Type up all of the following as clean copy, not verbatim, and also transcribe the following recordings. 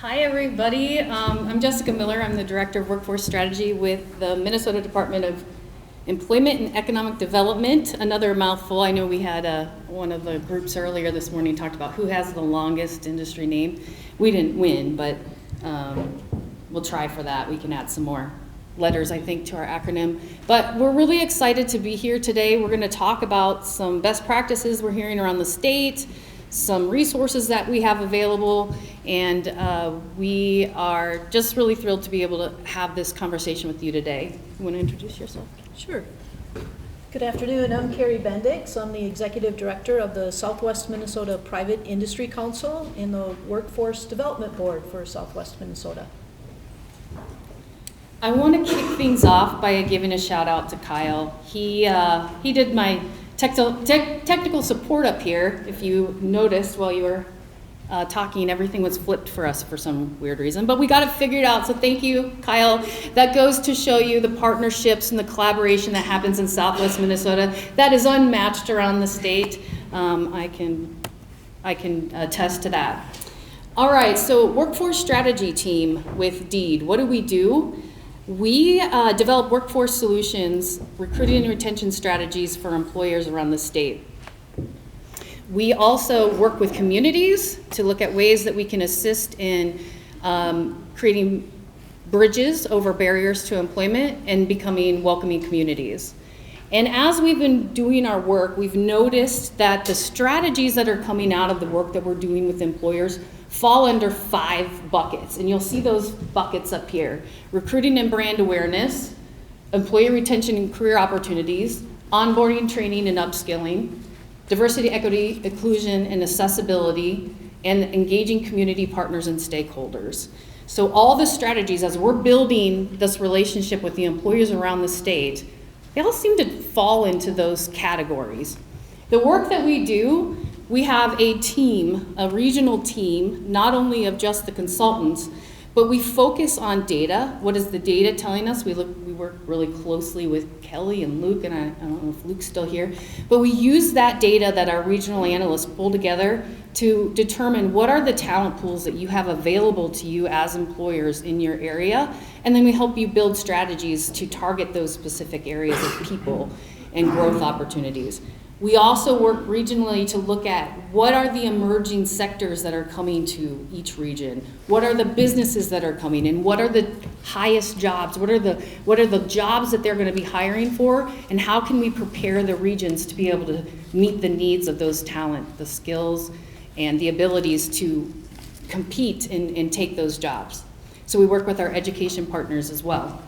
Hi everybody, I'm Jessica Miller. I'm the Director of Workforce Strategy with the Minnesota Department of Employment and Economic Development. Another mouthful. I know we had one of the groups earlier this morning talked about who has the longest industry name. We didn't win, but we'll try for that. We can add some more letters, I think, to our acronym. But we're really excited to be here today. We're going to talk about some best practices we're hearing around the state, some resources that we have available, and we are just really thrilled to be able to have this conversation with you today. You want to introduce yourself? Sure. Good afternoon. I'm Carrie Bendix. I'm the Executive Director of the Southwest Minnesota Private Industry Council and the Workforce Development Board for Southwest Minnesota. I want to kick things off by giving a shout out to Kyle. He did my technical support up here. If you noticed while you were talking, everything was flipped for us for some weird reason, but we got it figured out, so thank you, Kyle. That goes to show you the partnerships and the collaboration that happens in Southwest Minnesota that is unmatched around the state. I can attest to that. All right, so Workforce Strategy Team with DEED. What do? We develop workforce solutions, recruiting and retention strategies for employers around the state. We also work with communities to look at ways that we can assist in creating bridges over barriers to employment and becoming welcoming communities. And as we've been doing our work, we've noticed that the strategies that are coming out of the work that we're doing with employers fall under 5 buckets, and you'll see those buckets up here: recruiting and brand awareness, employee retention and career opportunities, onboarding, training, and upskilling, diversity, equity, inclusion, and accessibility, and engaging community partners and stakeholders. So all the strategies, as we're building this relationship with the employers around the state, they all seem to fall into those categories. The work that we do, we have a team, a regional team, not only of just the consultants, but we focus on data. What is the data telling us? We work really closely with Kelly and Luke, and I don't know if Luke's still here, but we use that data that our regional analysts pull together to determine what are the talent pools that you have available to you as employers in your area, and then we help you build strategies to target those specific areas of people and growth opportunities. We also work regionally to look at what are the emerging sectors that are coming to each region, what are the businesses that are coming in, what are the highest jobs, what are the jobs that they're going to be hiring for, and how can we prepare the regions to be able to meet the needs of those talent, the skills, and the abilities to compete and take those jobs. So we work with our education partners as well.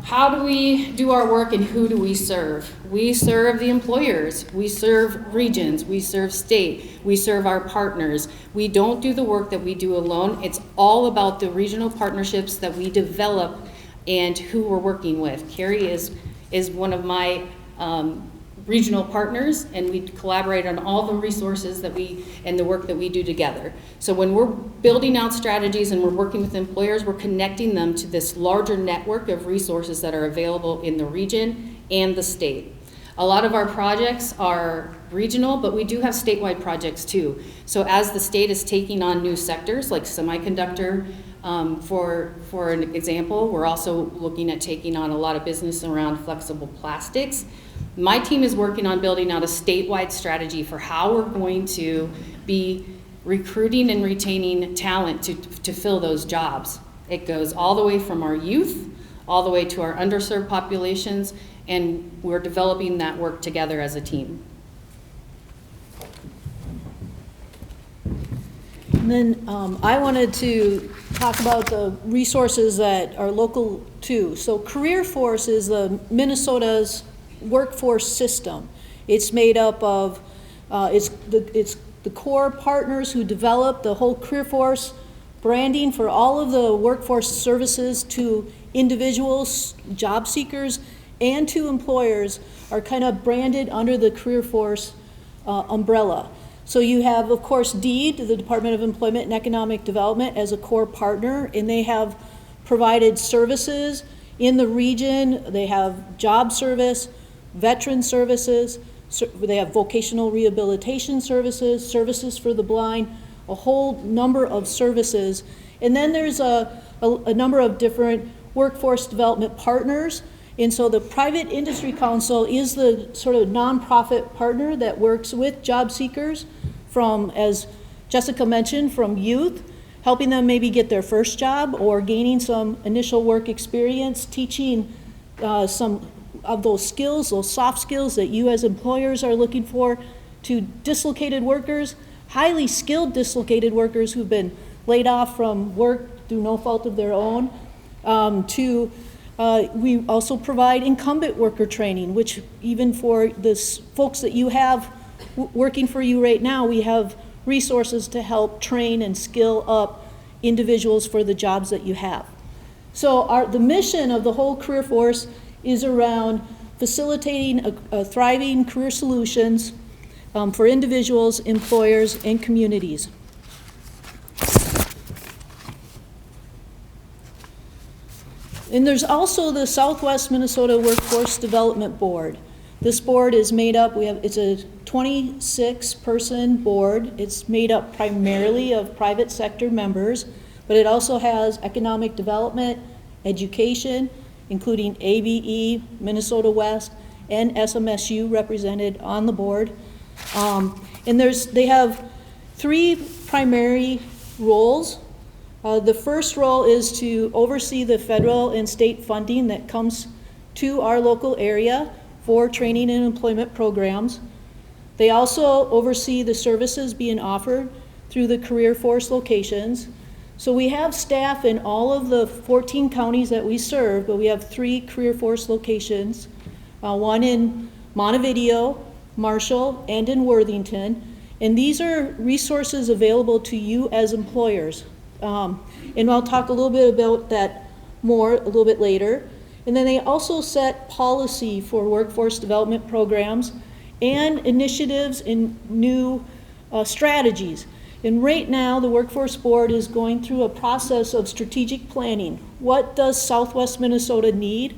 How do we do our work and who do we serve? We serve the employers, we serve regions, we serve state, we serve our partners. We don't do the work that we do alone. It's all about the regional partnerships that we develop and who we're working with. Carrie is one of my regional partners, and we collaborate on all the resources and the work that we do together. So when we're building out strategies and we're working with employers, we're connecting them to this larger network of resources that are available in the region and the state. A lot of our projects are regional, but we do have statewide projects too. So as the state is taking on new sectors like semiconductor, for an example, we're also looking at taking on a lot of business around flexible plastics. My team is working on building out a statewide strategy for how we're going to be recruiting and retaining talent to fill those jobs. It goes all the way from our youth, all the way to our underserved populations, and we're developing that work together as a team. And then I wanted to talk about the resources that are local too. So CareerForce is Minnesota's workforce system. It's made up of it's the core partners who develop the whole CareerForce branding for all of the workforce services to individuals, job seekers, and to employers are kind of branded under the CareerForce umbrella. So you have, of course, DEED, the Department of Employment and Economic Development, as a core partner, and they have provided services in the region. They have job service, veteran services, they have vocational rehabilitation services, services for the blind, a whole number of services. And then there's a number of different workforce development partners. And so the Private Industry Council is the sort of nonprofit partner that works with job seekers from, as Jessica mentioned, from youth, helping them maybe get their first job or gaining some initial work experience, teaching some of those skills, those soft skills that you as employers are looking for, to dislocated workers, highly skilled dislocated workers who've been laid off from work through no fault of their own, we also provide incumbent worker training, which even for the folks that you have working for you right now, we have resources to help train and skill up individuals for the jobs that you have. So the mission of the whole career force is around facilitating a thriving career solutions for individuals, employers, and communities. And there's also the Southwest Minnesota Workforce Development Board. This board is made up, it's a 26-person board. It's made up primarily of private sector members, but it also has economic development, education, including ABE, Minnesota West, and SMSU represented on the board. And they have 3 primary roles. The first role is to oversee the federal and state funding that comes to our local area for training and employment programs. They also oversee the services being offered through the career force locations. So we have staff in all of the 14 counties that we serve, but we have 3 career force locations, one in Montevideo, Marshall, and in Worthington. And these are resources available to you as employers. And I'll talk a little bit about that more a little bit later. And then they also set policy for workforce development programs and initiatives and new strategies. And right now, the Workforce Board is going through a process of strategic planning. What does Southwest Minnesota need?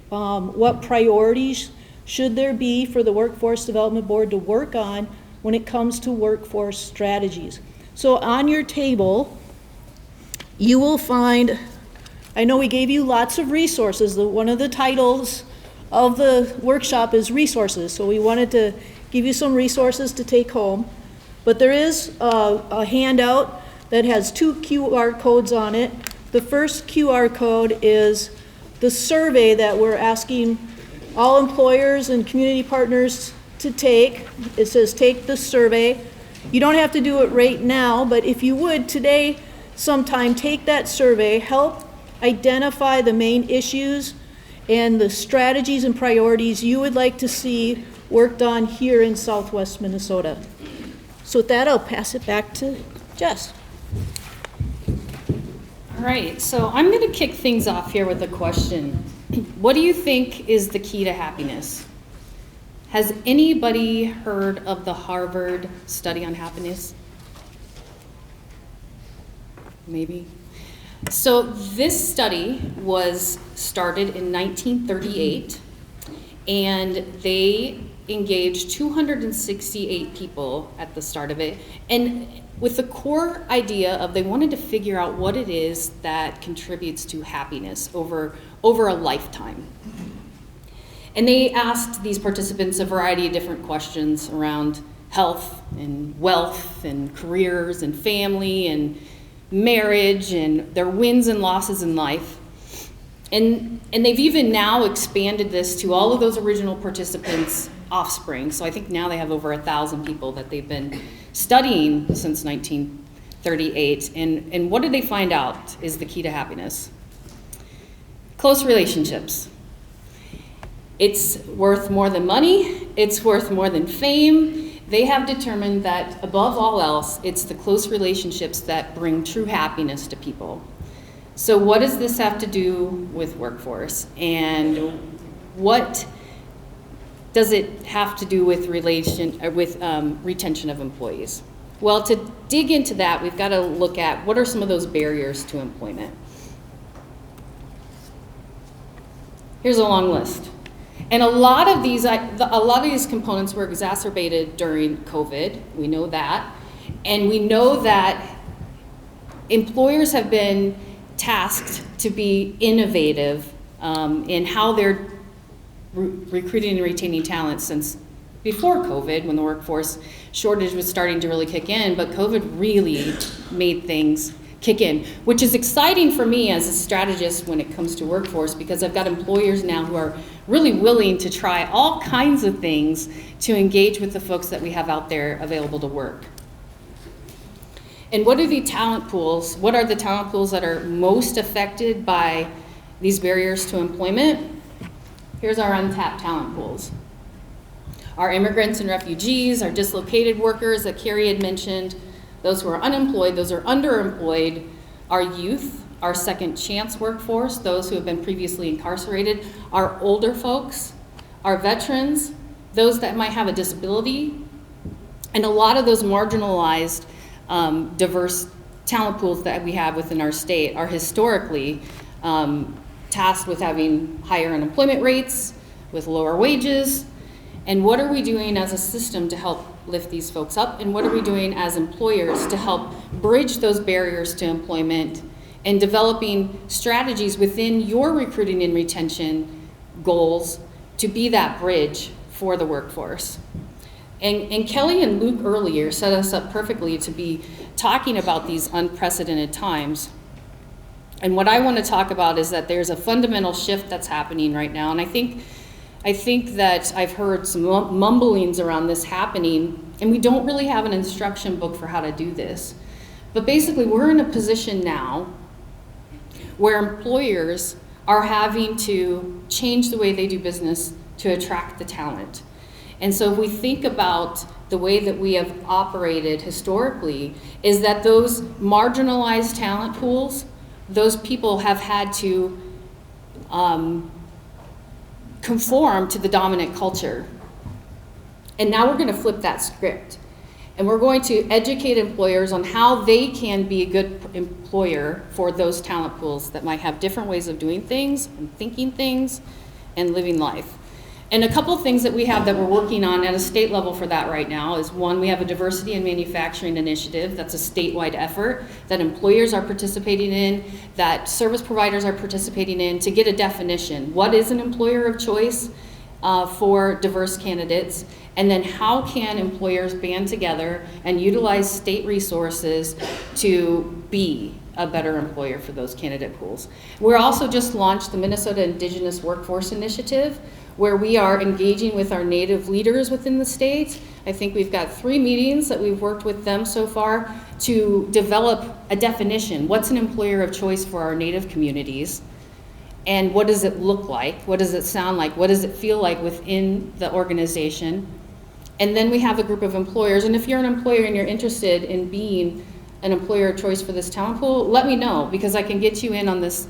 What priorities should there be for the Workforce Development Board to work on when it comes to workforce strategies? So on your table, you will find, I know we gave you lots of resources. One of the titles of the workshop is resources, so we wanted to give you some resources to take home. But there is a handout that has 2 QR codes on it. The first QR code is the survey that we're asking all employers and community partners to take. It says take the survey. You don't have to do it right now, but if you would today sometime, take that survey, help identify the main issues and the strategies and priorities you would like to see worked on here in Southwest Minnesota. So with that, I'll pass it back to Jess. All right, so I'm going to kick things off here with a question. What do you think is the key to happiness? Has anybody heard of the Harvard study on happiness? Maybe. So this study was started in 1938, and they engaged 268 people at the start of it, and with the core idea of they wanted to figure out what it is that contributes to happiness over a lifetime. And they asked these participants a variety of different questions around health and wealth and careers and family and marriage and their wins and losses in life. And they've even now expanded this to all of those original participants' offspring. So I think now they have over 1,000 people that they've been studying since 1938. And what did they find out is the key to happiness? Close relationships. It's worth more than money. It's worth more than fame. They have determined that above all else, it's the close relationships that bring true happiness to people. So what does this have to do with workforce? And what does it have to do with retention of employees? Well, to dig into that, we've got to look at what are some of those barriers to employment. Here's a long list. And a lot of these components were exacerbated during COVID. We know that. And we know that employers have been tasked to be innovative in how they're recruiting and retaining talent since before COVID, when the workforce shortage was starting to really kick in, but COVID really made things kick in, which is exciting for me as a strategist when it comes to workforce, because I've got employers now who are really willing to try all kinds of things to engage with the folks that we have out there available to work. And what are the talent pools? What are the talent pools that are most affected by these barriers to employment? Here's our untapped talent pools. Our immigrants and refugees, our dislocated workers that Carrie had mentioned, those who are unemployed, those who are underemployed, our youth, our second chance workforce, those who have been previously incarcerated, our older folks, our veterans, those that might have a disability, and a lot of those marginalized, diverse talent pools that we have within our state are historically tasked with having higher unemployment rates, with lower wages. And what are we doing as a system to help lift these folks up? And what are we doing as employers to help bridge those barriers to employment and developing strategies within your recruiting and retention goals to be that bridge for the workforce? And Kelly and Luke earlier set us up perfectly to be talking about these unprecedented times. And what I want to talk about is that there's a fundamental shift that's happening right now. And I think that I've heard some mumblings around this happening, and we don't really have an instruction book for how to do this. But basically, we're in a position now where employers are having to change the way they do business to attract the talent. And so if we think about the way that we have operated historically, is that those marginalized talent pools, those people have had to conform to the dominant culture. And now we're going to flip that script. And we're going to educate employers on how they can be a good employer for those talent pools that might have different ways of doing things and thinking things and living life. And a couple of things that we have that we're working on at a state level for that right now is, one, we have a diversity in manufacturing initiative that's a statewide effort that employers are participating in, that service providers are participating in, to get a definition. What is an employer of choice for diverse candidates? And then how can employers band together and utilize state resources to be a better employer for those candidate pools? We're also just launched the Minnesota Indigenous Workforce Initiative, where we are engaging with our Native leaders within the state. I think we've got 3 meetings that we've worked with them so far to develop a definition. What's an employer of choice for our Native communities? And what does it look like? What does it sound like? What does it feel like within the organization? And then we have a group of employers, and if you're an employer and you're interested in being an employer of choice for this talent pool, let me know, because I can get you in on this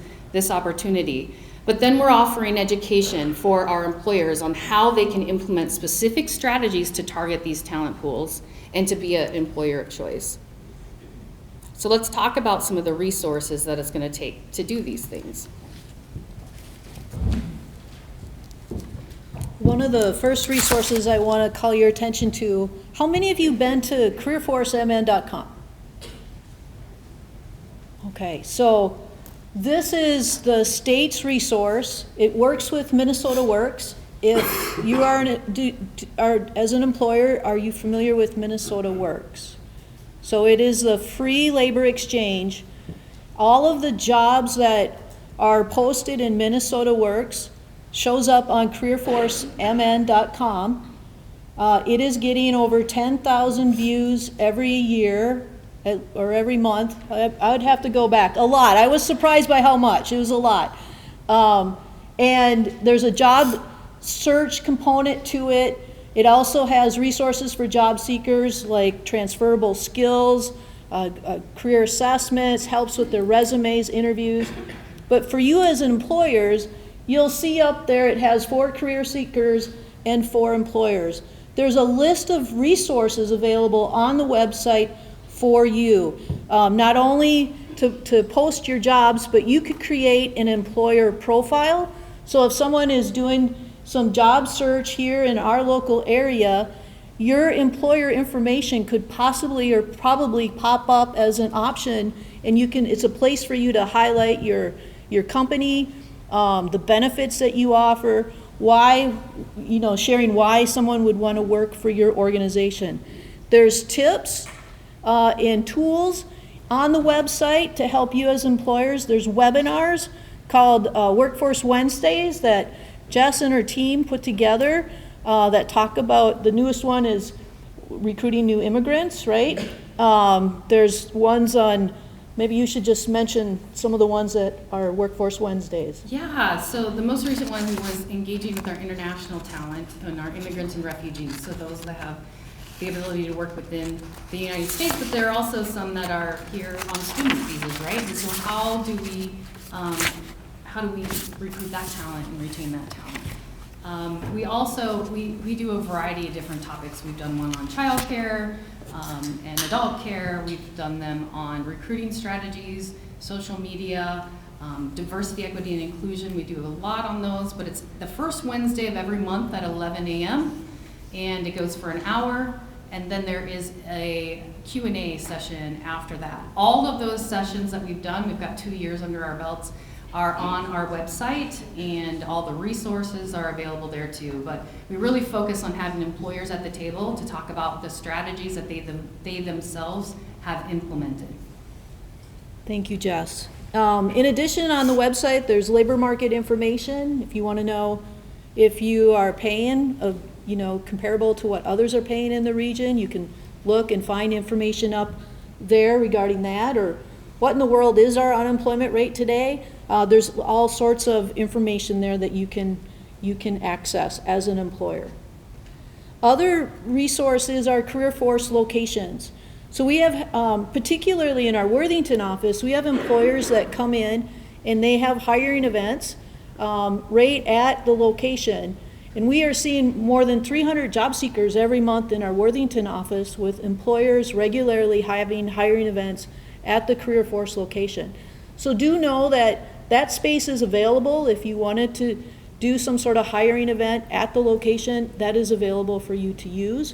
opportunity. But then we're offering education for our employers on how they can implement specific strategies to target these talent pools and to be an employer of choice. So let's talk about some of the resources that it's going to take to do these things. One of the first resources I want to call your attention to, how many of you been to careerforcemn.com? Okay, so this is the state's resource. It works with Minnesota Works. If you are as an employer, are you familiar with Minnesota Works? So it is the free labor exchange. All of the jobs that are posted in Minnesota Works shows up on careerforcemn.com. It is getting over 10,000 views every year or every month. I would have to go back. A lot. I was surprised by how much. It was a lot. And there's a job search component to it. It also has resources for job seekers like transferable skills, career assessments, helps with their resumes, interviews. But for you as employers, you'll see up there it has 4 career seekers and 4 employers. There's a list of resources available on the website for you, not only to post your jobs, but you could create an employer profile. So if someone is doing some job search here in our local area, your employer information could possibly or probably pop up as an option, and it's a place for you to highlight your company, the benefits that you offer, why, sharing why someone would want to work for your organization. There's tips and tools on the website to help you as employers. There's webinars called Workforce Wednesdays that Jess and her team put together that talk about, the newest one is recruiting new immigrants, right? There's ones on, maybe you should just mention some of the ones that are Workforce Wednesdays. Yeah, so the most recent one was engaging with our international talent and our immigrants and refugees, so those that have the ability to work within the United States, but there are also some that are here on student visas, right? And so how do we recruit that talent and retain that talent? We also, we do a variety of different topics. We've done one on childcare and adult care. We've done them on recruiting strategies, social media, diversity, equity, and inclusion. We do a lot on those, but it's the first Wednesday of every month at 11 a.m. and it goes for an hour. And then there is a Q&A session after that. All of those sessions that we've done, we've got 2 years under our belts, are on our website, and all the resources are available there too. But we really focus on having employers at the table to talk about the strategies that they themselves have implemented. Thank you, Jess. In addition, on the website, there's labor market information. If you want to know if you are paying comparable to what others are paying in the region, you can look and find information up there regarding that, or what in the world is our unemployment rate today. There's all sorts of information there that you can access as an employer. Other resources are career force locations. So we have, particularly in our Worthington office, we have employers that come in and they have hiring events right at the location. And we are seeing more than 300 job seekers every month in our Worthington office, with employers regularly having hiring events at the career force location. So do know that that space is available. If you wanted to do some sort of hiring event at the location, that is available for you to use.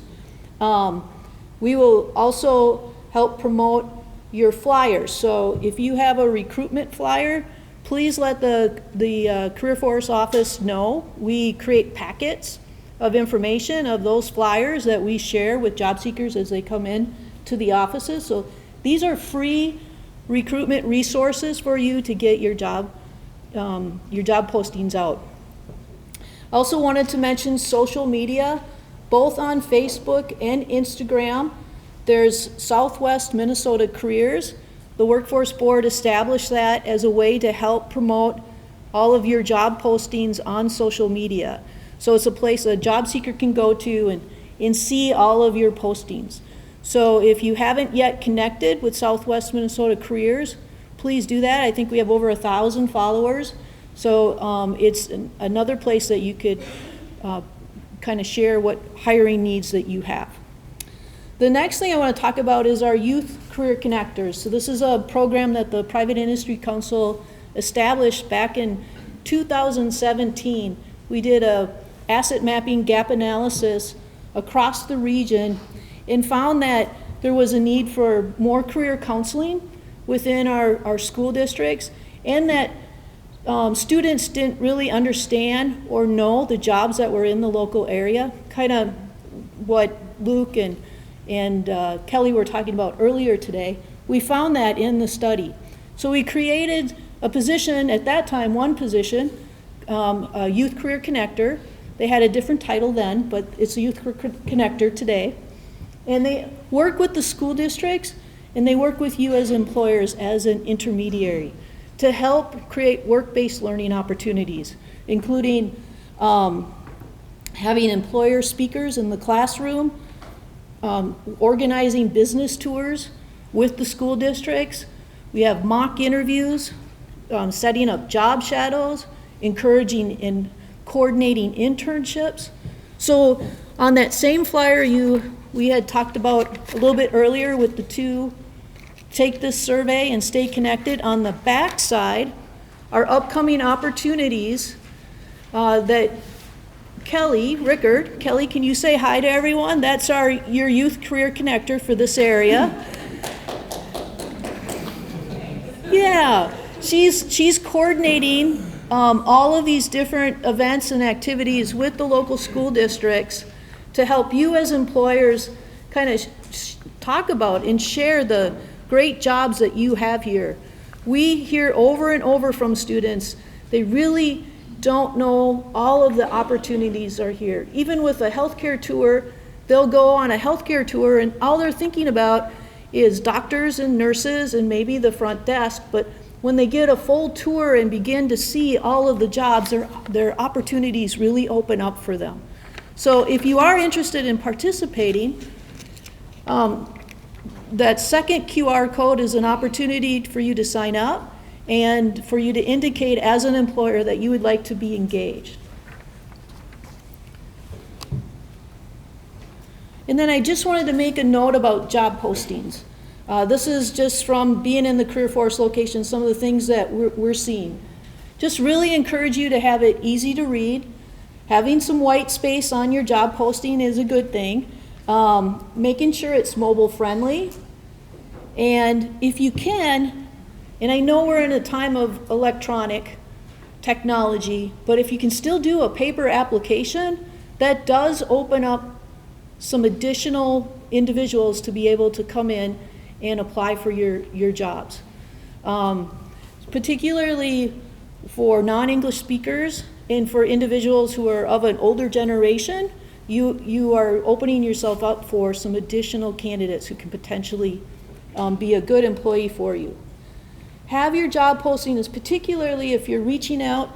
We will also help promote your flyers. So if you have a recruitment flyer, please let the Career Force office know. We create packets of information of those flyers that we share with job seekers as they come in to the offices. So these are free recruitment resources for you to get your job postings out. Also wanted to mention social media, both on Facebook and Instagram. There's Southwest Minnesota Careers. The Workforce Board established that as a way to help promote all of your job postings on social media. So it's a place a job seeker can go to and see all of your postings. So if you haven't yet connected with Southwest Minnesota Careers, please do that. I think we have over 1,000 followers. So it's another place that you could kind of share what hiring needs that you have. The next thing I want to talk about is our Youth Career Connectors. So this is a program that the Private Industry Council established back in 2017. We did a asset mapping gap analysis across the region and found that there was a need for more career counseling within our school districts, and that students didn't really understand or know the jobs that were in the local area, kind of what Luke and Kelly were talking about earlier today. We found that in the study. So we created a position, at that time, one position, a Youth Career Connector. They had a different title then, but it's a Youth Career Connector today. And they work with the school districts, and they work with you as employers as an intermediary to help create work-based learning opportunities, including having employer speakers in the classroom, organizing business tours with the school districts. We have mock interviews, setting up job shadows, encouraging and coordinating internships. So on that same flyer we had talked about a little bit earlier with the two, take this survey and stay connected. On the back side are upcoming opportunities that Kelly Rickard. Kelly, can you say hi to everyone? That's your youth career connector for this area. Yeah, she's coordinating all of these different events and activities with the local school districts to help you as employers kind of talk about and share the great jobs that you have here. We hear over and over from students, they really don't know all of the opportunities are here. Even with a healthcare tour, they'll go on a healthcare tour and all they're thinking about is doctors and nurses and maybe the front desk, but when they get a full tour and begin to see all of the jobs, their opportunities really open up for them. So if you are interested in participating, that second QR code is an opportunity for you to sign up and for you to indicate as an employer that you would like to be engaged. And then I just wanted to make a note about job postings. This is just from being in the career force location, some of the things that we're seeing. Just really encourage you to have it easy to read. Having some white space on your job posting is a good thing. Making sure it's mobile friendly. And if you can, and I know we're in a time of electronic technology, but if you can still do a paper application, that does open up some additional individuals to be able to come in and apply for your jobs. Particularly for non-English speakers and for individuals who are of an older generation, you are opening yourself up for some additional candidates who can potentially be a good employee for you. Have your job postings, particularly if you're reaching out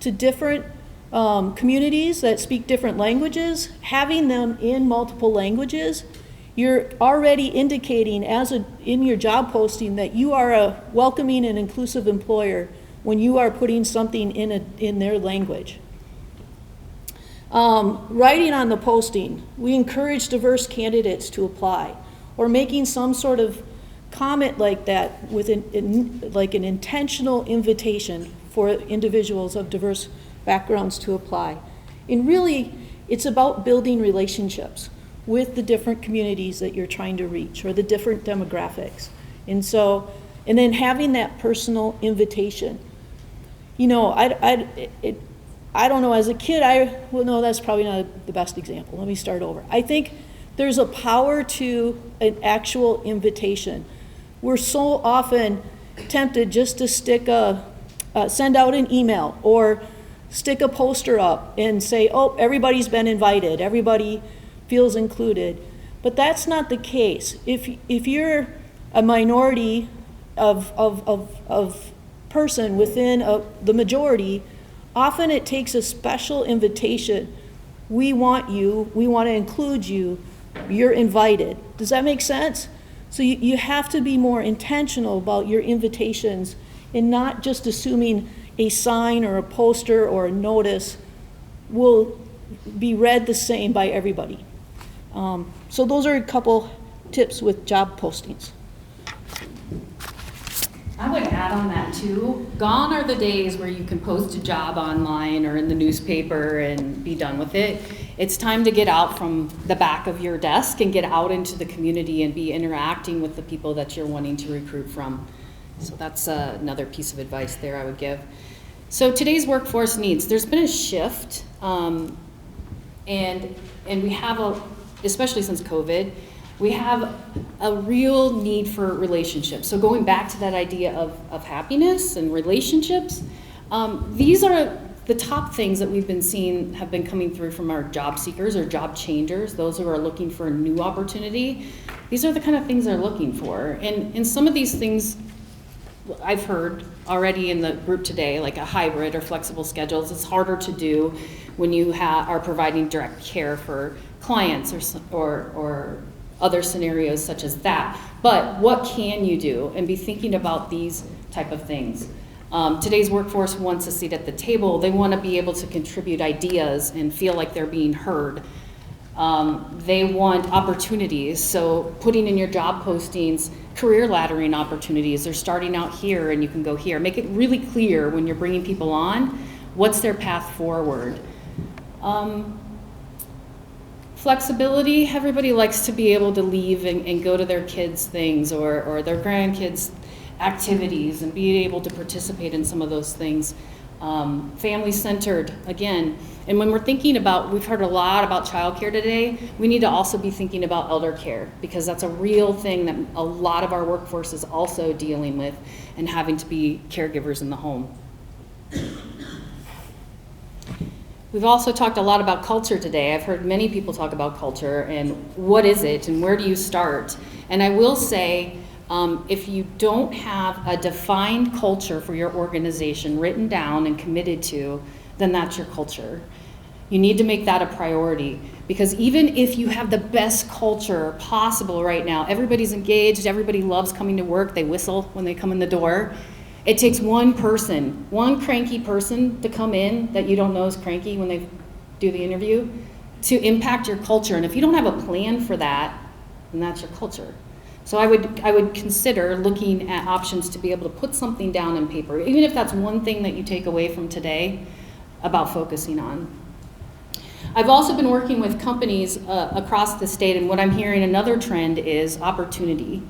to different communities that speak different languages, having them in multiple languages, you're already indicating in your job posting that you are a welcoming and inclusive employer when you are putting something in their language. Writing on the posting, we encourage diverse candidates to apply, or making some sort of comment like that with like an intentional invitation for individuals of diverse backgrounds to apply. And really, it's about building relationships with the different communities that you're trying to reach, or the different demographics. And then having that personal invitation. You know, I don't know, as a kid, well, no, that's probably not the best example. Let me start over. I think there's a power to an actual invitation. We're so often tempted just to send out an email or stick a poster up and say, oh, everybody's been invited, everybody feels included. But that's not the case. If you're a minority of person within the majority, often it takes a special invitation. We want you, we want to include you, you're invited. Does that make sense? So you have to be more intentional about your invitations and not just assuming a sign or a poster or a notice will be read the same by everybody. So those are a couple tips with job postings. I would add on that too. Gone are the days where you can post a job online or in the newspaper and be done with it. It's time to get out from the back of your desk and get out into the community and be interacting with the people that you're wanting to recruit from. So that's another piece of advice there I would give. So today's workforce needs, there's been a shift, and we have especially since COVID, we have a real need for relationships. So going back to that idea of happiness and relationships, these are the top things that we've been seeing have been coming through from our job seekers or job changers, those who are looking for a new opportunity. These are the kind of things they're looking for. And some of these things I've heard already in the group today, like a hybrid or flexible schedules. It's harder to do when you are providing direct care for clients or other scenarios such as that. But what can you do? And be thinking about these type of things. Today's workforce wants a seat at the table. They want to be able to contribute ideas and feel like they're being heard. They want opportunities, so putting in your job postings, career laddering opportunities. They're starting out here and you can go here. Make it really clear when you're bringing people on, what's their path forward. Flexibility, everybody likes to be able to leave and go to their kids' things or their grandkids' activities and be able to participate in some of those things. Family-centered, again. And when we're thinking about, we've heard a lot about childcare today, we need to also be thinking about elder care, because that's a real thing that a lot of our workforce is also dealing with and having to be caregivers in the home. We've also talked a lot about culture today. I've heard many people talk about culture and what is it and where do you start? And I will say, if you don't have a defined culture for your organization written down and committed to, then that's your culture. You need to make that a priority, because even if you have the best culture possible right now, everybody's engaged, everybody loves coming to work, they whistle when they come in the door. It takes one person, one cranky person to come in that you don't know is cranky when they do the interview, to impact your culture. And if you don't have a plan for that, then that's your culture. So I would consider looking at options to be able to put something down on paper, even if that's one thing that you take away from today about focusing on. I've also been working with companies across the state, and what I'm hearing another trend is opportunity.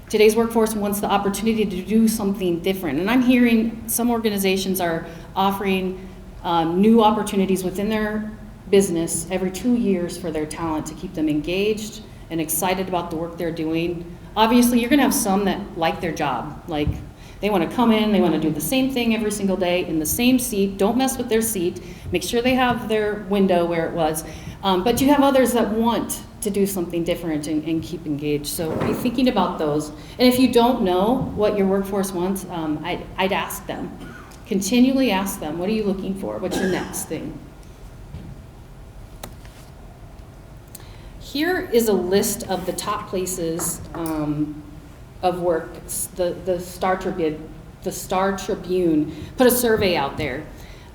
Today's workforce wants the opportunity to do something different, and I'm hearing some organizations are offering new opportunities within their business every 2 years for their talent to keep them engaged and excited about the work they're doing. Obviously, you're gonna have some that like their job. Like, they wanna come in, they wanna do the same thing every single day in the same seat, don't mess with their seat, make sure they have their window where it was. But you have others that want to do something different and keep engaged. So be thinking about those. And if you don't know what your workforce wants, I'd ask them. Continually ask them, what are you looking for? What's your next thing? Here is a list of the top places of work. The Star Tribune put a survey out there.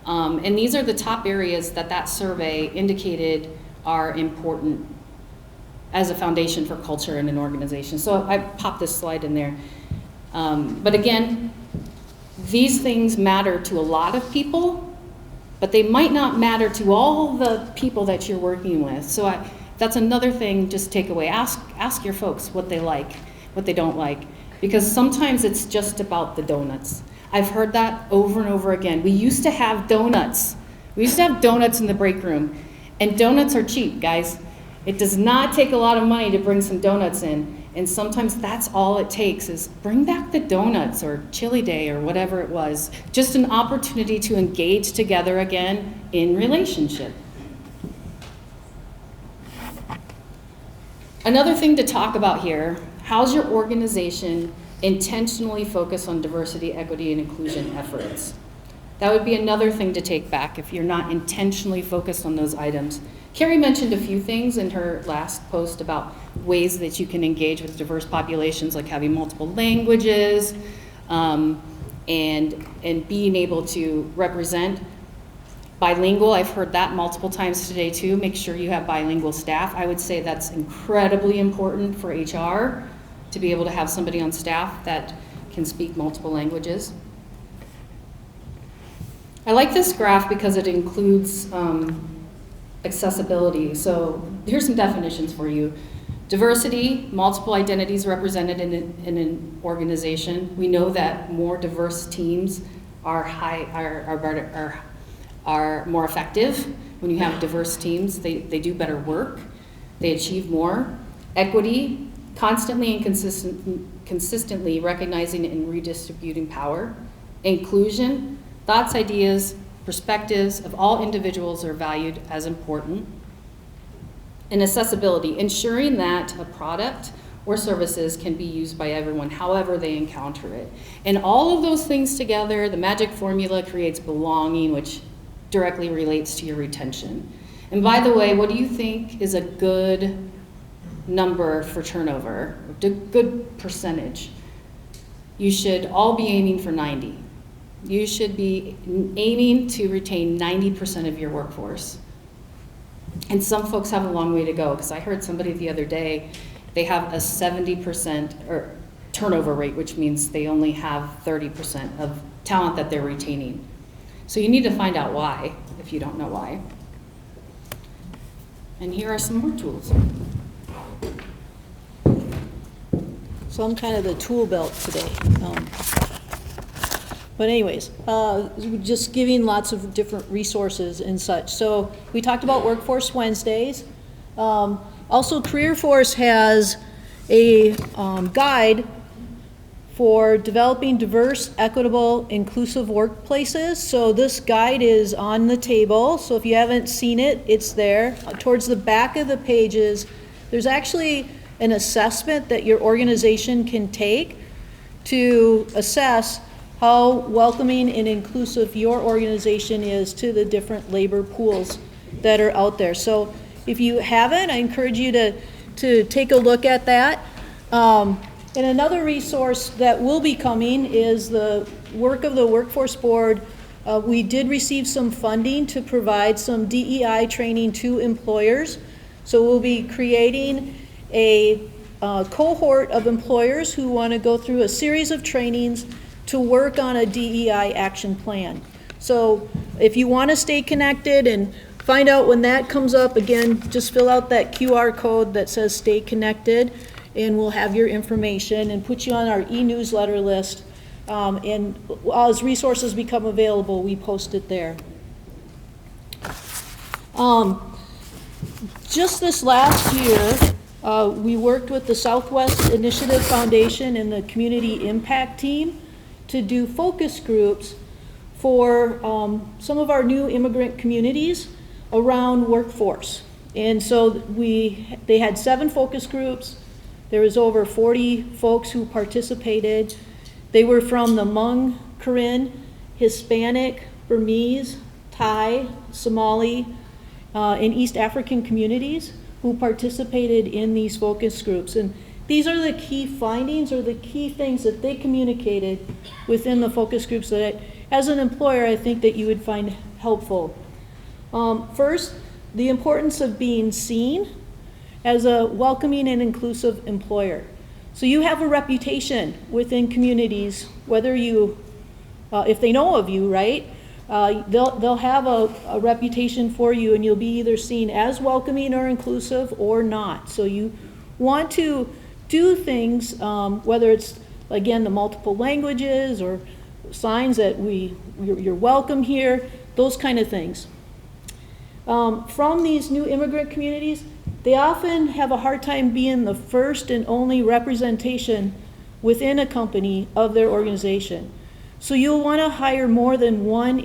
And these are the top areas that survey indicated are important as a foundation for culture in an organization. So I popped this slide in there. But again, these things matter to a lot of people, but they might not matter to all the people that you're working with. So that's another thing, just take away. Ask your folks what they like, what they don't like, because sometimes it's just about the donuts. I've heard that over and over again. We used to have donuts. We used to have donuts in the break room, and donuts are cheap, guys. It does not take a lot of money to bring some donuts in, and sometimes that's all it takes is bring back the donuts or chili day or whatever it was. Just an opportunity to engage together again in relationship. Another thing to talk about here, how's your organization intentionally focus on diversity, equity, and inclusion efforts? That would be another thing to take back if you're not intentionally focused on those items. Carrie mentioned a few things in her last post about ways that you can engage with diverse populations, like having multiple languages, and being able to represent. Bilingual, I've heard that multiple times today too. Make sure you have bilingual staff. I would say that's incredibly important for HR to be able to have somebody on staff that can speak multiple languages. I like this graph because it includes accessibility. So here's some definitions for you. Diversity, multiple identities represented in an organization. We know that more diverse teams are more effective. When you have diverse teams, they do better work, they achieve more. Equity, constantly and consistently recognizing and redistributing power. Inclusion, thoughts, ideas, perspectives of all individuals are valued as important. And accessibility, ensuring that a product or services can be used by everyone, however they encounter it. And all of those things together, the magic formula creates belonging, which directly relates to your retention. And by the way, what do you think is a good number for turnover, a good percentage? You should all be aiming for 90. You should be aiming to retain 90% of your workforce. And some folks have a long way to go, because I heard somebody the other day, they have a 70% or turnover rate, which means they only have 30% of talent that they're retaining. So you need to find out why, if you don't know why. And here are some more tools. So I'm kind of the tool belt today. But anyways, just giving lots of different resources and such. So we talked about Workforce Wednesdays. Also, Career Force has a guide for developing diverse, equitable, inclusive workplaces. So this guide is on the table. So if you haven't seen it, it's there. Towards the back of the pages, there's actually an assessment that your organization can take to assess how welcoming and inclusive your organization is to the different labor pools that are out there. So if you haven't, I encourage you to take a look at that. And another resource that will be coming is the work of the Workforce Board. We did receive some funding to provide some DEI training to employers. So we'll be creating a cohort of employers who want to go through a series of trainings to work on a DEI action plan. So if you want to stay connected and find out when that comes up, again, just fill out that QR code that says stay connected, and we'll have your information and put you on our e-newsletter list. And as resources become available, we post it there. Just this last year, we worked with the Southwest Initiative Foundation and the Community Impact Team to do focus groups for some of our new immigrant communities around workforce. And so they had 7 focus groups. There was over 40 folks who participated. They were from the Hmong, Karen, Hispanic, Burmese, Thai, Somali, and East African communities who participated in these focus groups. And these are the key findings or the key things that they communicated within the focus groups that, as an employer, I think that you would find helpful. First, the importance of being seen as a welcoming and inclusive employer. So you have a reputation within communities, whether you, if they know of you, right? They'll have a reputation for you, and you'll be either seen as welcoming or inclusive or not. So you want to do things, whether it's, again, the multiple languages or signs that you're welcome here, those kind of things. From these new immigrant communities, they often have a hard time being the first and only representation within a company of their organization. So you'll want to hire more than one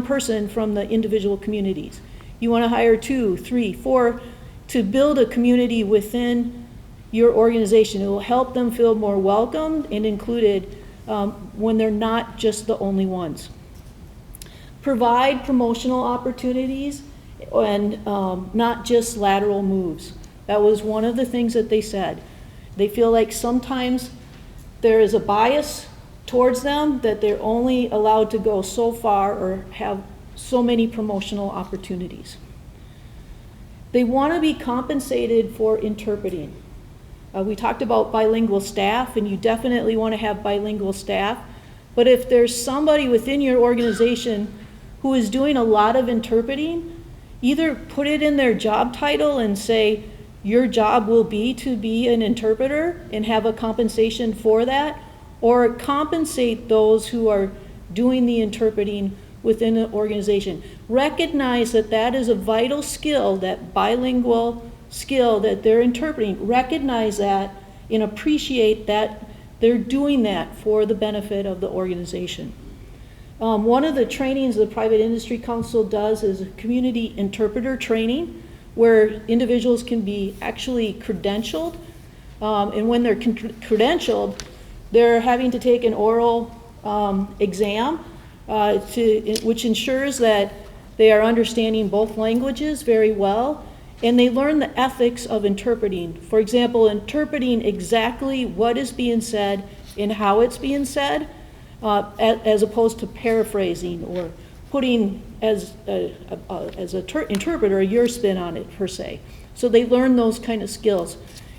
person from the individual communities. You want to hire 2, 3, 4 to build a community within your organization. It will help them feel more welcomed and included when they're not just the only ones. Provide promotional opportunities and not just lateral moves. That was one of the things that they said. They feel like sometimes there is a bias towards them that they're only allowed to go so far or have so many promotional opportunities. They want to be compensated for interpreting. We talked about bilingual staff, and you definitely want to have bilingual staff. But if there's somebody within your organization who is doing a lot of interpreting, either put it in their job title and say, your job will be to be an interpreter and have a compensation for that, or compensate those who are doing the interpreting within an organization. Recognize that that is a vital skill, that bilingual skill that they're interpreting. Recognize that and appreciate that they're doing that for the benefit of the organization. One of the trainings the Private Industry Council does is a community interpreter training where individuals can be actually credentialed. And when they're credentialed, they're having to take an oral exam which ensures that they are understanding both languages very well, and they learn the ethics of interpreting. For example, interpreting exactly what is being said and how it's being said, as opposed to paraphrasing or putting as an interpreter your spin on it, per se. So they learn those kind of skills.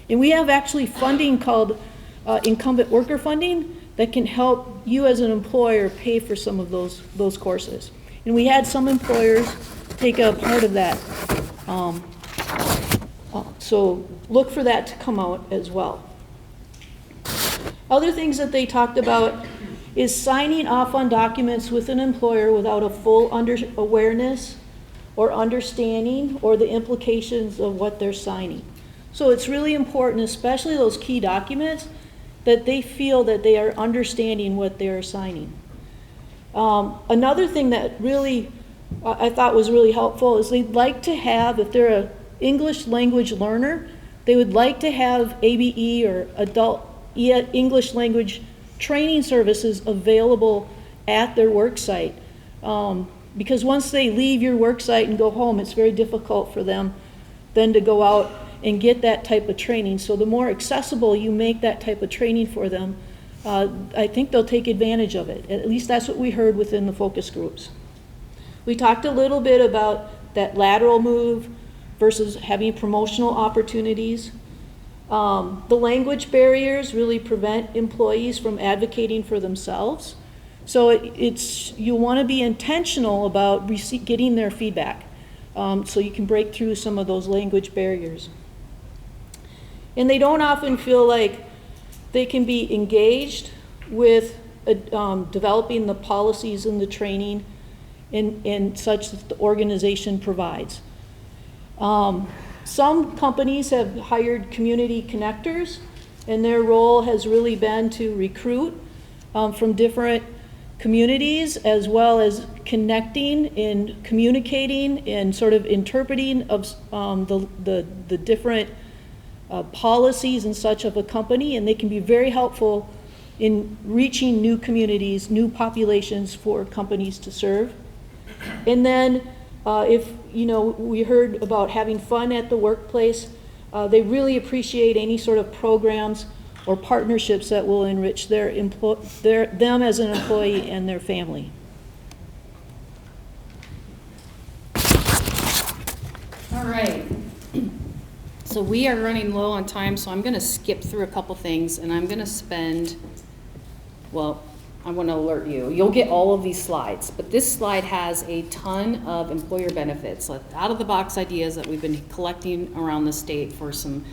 And we have actually funding called incumbent worker funding that can help you as an employer pay for some of those courses. And we had some employers take a part of that So look for that to come out as well. Other things that they talked about is signing off on documents with an employer without a full awareness or understanding or the implications of what they're signing. So it's really important, especially those key documents, that they feel that they are understanding what they are signing. Another thing that really I thought was really helpful is they'd like to have, if they're an English language learner, they would like to have ABE or adult English language training services available at their work site. Because once they leave your work site and go home, it's very difficult for them then to go out and get that type of training. So the more accessible you make that type of training for them, I think they'll take advantage of it. At least that's what we heard within the focus groups. We talked a little bit about that lateral move versus having promotional opportunities. The language barriers really prevent employees from advocating for themselves. So you want to be intentional about getting their feedback, so you can break through some of those language barriers. And they don't often feel like they can be engaged with developing the policies and the training in such that the organization provides. Some companies have hired community connectors, and their role has really been to recruit from different communities, as well as connecting and communicating and sort of interpreting of the different policies and such of a company, and they can be very helpful in reaching new communities, new populations for companies to serve. And then if, we heard about having fun at the workplace, they really appreciate any sort of programs or partnerships that will enrich them as an employee and their family. All right. So we are running low on time, so I'm going to skip through a couple things, and I'm going to spend, I want to alert you. You'll get all of these slides, but this slide has a ton of employer benefits, like out-of-the-box ideas that we've been collecting around the state for some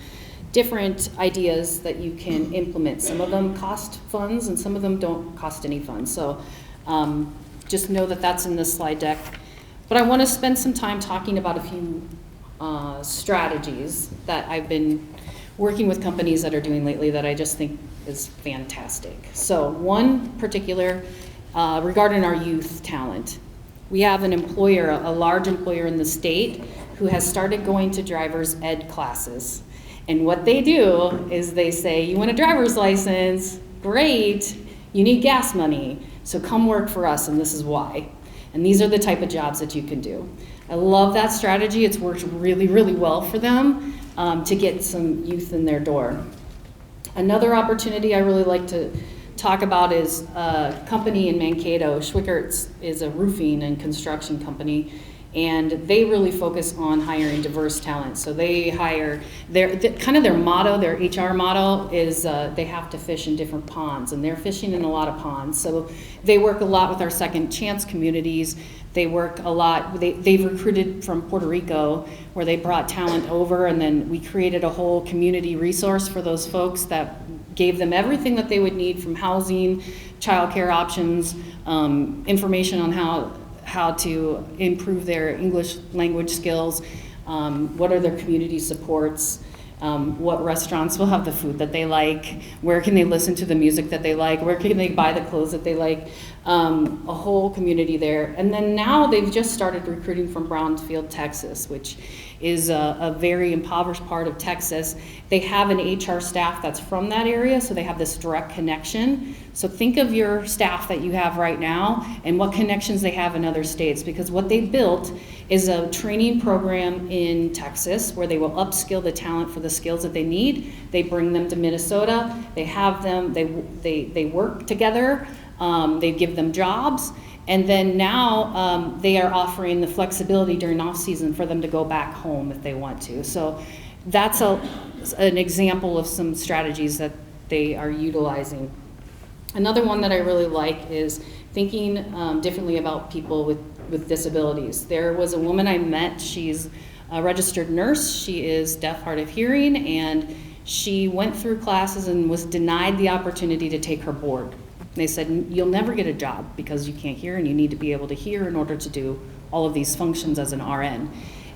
different ideas that you can implement. Some of them cost funds, and some of them don't cost any funds. So just know that that's in this slide deck. But I want to spend some time talking about a few strategies that I've been working with companies that are doing lately that I just think is fantastic. So one particular, regarding our youth talent. We have an employer, a large employer in the state, who has started going to driver's ed classes. And what they do is they say, you want a driver's license? Great, you need gas money, so come work for us, and this is why. And these are the type of jobs that you can do. I love that strategy. It's worked really, really well for them to get some youth in their door. Another opportunity I really like to talk about is a company in Mankato. Schwickert's is a roofing and construction company, and they really focus on hiring diverse talent. So they hire, their motto, their HR motto is they have to fish in different ponds, and they're fishing in a lot of ponds. So they work a lot with our second chance communities. They work a lot, they've recruited from Puerto Rico, where they brought talent over, and then we created a whole community resource for those folks that gave them everything that they would need, from housing, childcare options, information on how to improve their English language skills, what are their community supports, what restaurants will have the food that they like, where can they listen to the music that they like, where can they buy the clothes that they like, a whole community there. And then now they've just started recruiting from Brownfield, Texas, which is a very impoverished part of Texas. They have an HR staff that's from that area, so they have this direct connection. So think of your staff that you have right now and what connections they have in other states, because what they built is a training program in Texas where they will upskill the talent for the skills that they need. They bring them to Minnesota, they have them, they work together, they give them jobs, and then now they are offering the flexibility during off season for them to go back home if they want to. So that's an example of some strategies that they are utilizing. Another one that I really like is thinking differently about people with disabilities. There was a woman I met, she's a registered nurse. She is deaf, hard of hearing, and she went through classes and was denied the opportunity to take her board. They said, you'll never get a job because you can't hear and you need to be able to hear in order to do all of these functions as an RN.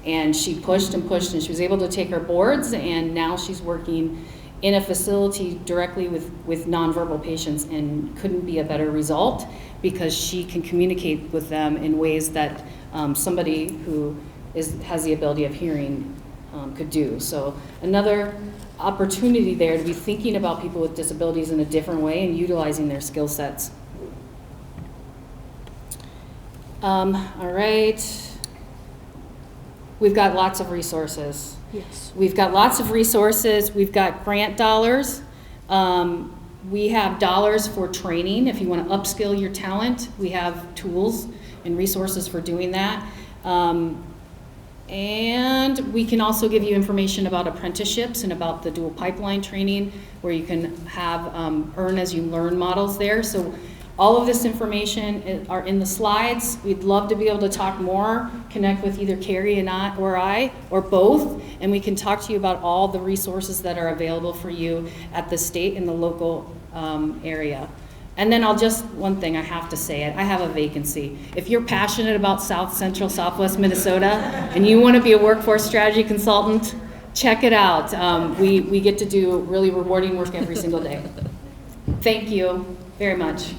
And she pushed and pushed, and she was able to take her boards, and now she's working in a facility directly with nonverbal patients, and couldn't be a better result because she can communicate with them in ways that somebody who has the ability of hearing could do. So another opportunity there to be thinking about people with disabilities in a different way and utilizing their skill sets. All right. We've got lots of resources. Yes. We've got lots of resources. We've got grant dollars. We have dollars for training. If you want to upskill your talent, we have tools and resources for doing that. And we can also give you information about apprenticeships and about the dual pipeline training, where you can have earn as you learn models there. So all of this information are in the slides. We'd love to be able to talk more, connect with either Carrie and I, or both, and we can talk to you about all the resources that are available for you at the state and the local area. And then one thing I have to say it, I have a vacancy. If you're passionate about South Central, Southwest Minnesota, and you want to be a workforce strategy consultant, check it out. We get to do really rewarding work every single day. Thank you very much.